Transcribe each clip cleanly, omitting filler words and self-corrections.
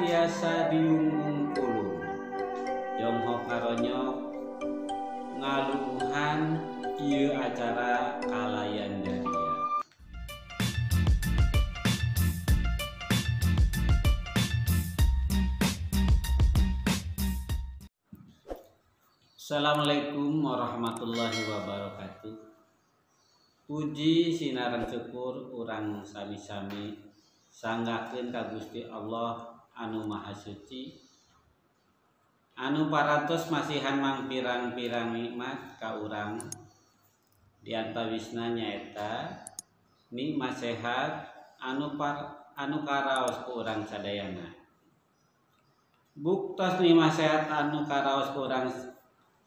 tiasa diungkul Jongho karonyok ngaluhan ieu acara kalayan daria. Assalamualaikum warahmatullahi wabarakatuh. Puji sinareng syukur urang sami-sami sanggakeun ka Gusti Allah anu Maha Suci, anu parantos masihan mang pirang-pirang nikmat ka urang, di antawisna nyaeta nikmat sehat anu karaos ku urang sadayana. Buktos nikmat sehat anu karaos ku urang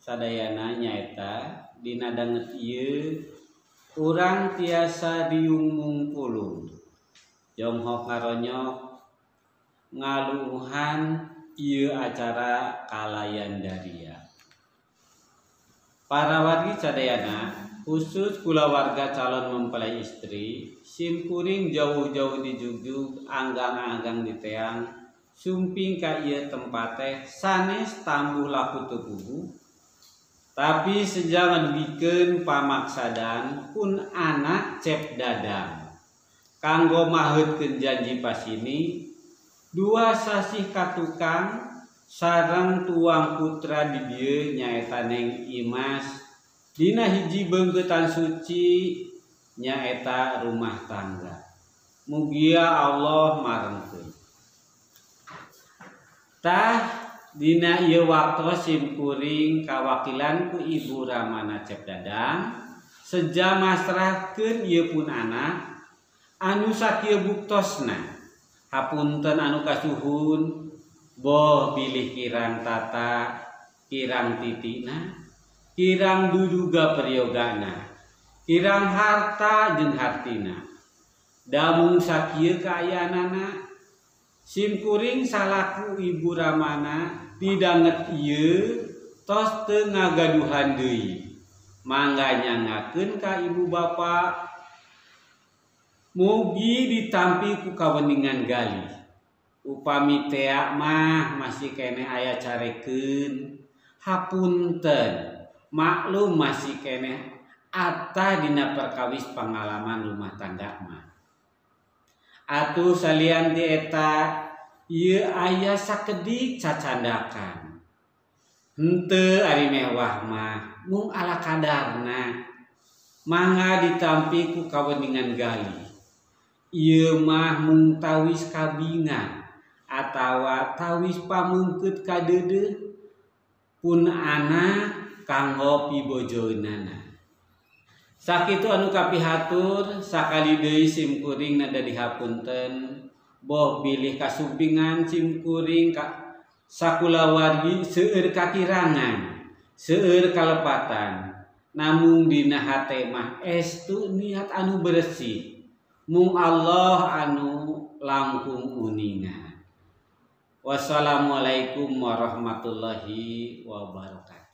sadayana nyaeta dina danget ieu urang tiasa diungmungkulung Jongho karonyok ngaluhan ieu acara kalayan daria. Para wargi sadayana, khusus kulawarga calon mempelai istri, simkuring jauh-jauh di jugjug, anggang-anggang di teang, sumping ka ieu tempat teh sanes tambuh laku teu puguh, tapi sejang dibikeun pamaksadan pun anak cep dadang. Kanggo maheutkeun janji pasini, 2 sasih katukang sareng tuang putra di dieu nyaeta Neng Imas dina hiji beungkeutan suci nyaeta rumah tangga. Mugia Allah marengkeun. Tah dina ieu waktu simkuring kawakilan ku Ibu Ramana cep dadang seja masrahkeun ieu pun anak anu sakieu buktosna. Hapunten anu kasuhun, boh bilih kirang tata, kirang titina, kirang duduga priyogana, kirang harta jeung hartina. Damung sakieu kaayaanana, simkuring salaku Ibu Ramana didanget ieu tos teu ngagaduhan deui. Mangga nyangakeun ka ibu bapa mugi ditampi ku kaweningan galih. Upami tea mah masih keneh aya carekeun, hapunten maklum masih keneh atah dina perkawis pangalaman rumah tangga mah. Atuh salian ti eta ieu aya sakedik cacandakan. Henteu ari mewah mah mung ala kadarna. Mangga ditampi ku kaweningan galih. Ieu mah mung tawis kabingan atawa tawis pamungkeut kadeudeuh pun anak kanggo pibojoeunana. Sakitu anu kapihatur sakali deui simkuring nada dihapunten, boh bilih kasumpingan simkuring ka sakulawargi seueur kakirangan, seueur kalepatan, namung dina hate mah estu niat anu bersih. Mung Allah anu langkung uningan. Wassalamualaikum warahmatullahi wabarakatuh.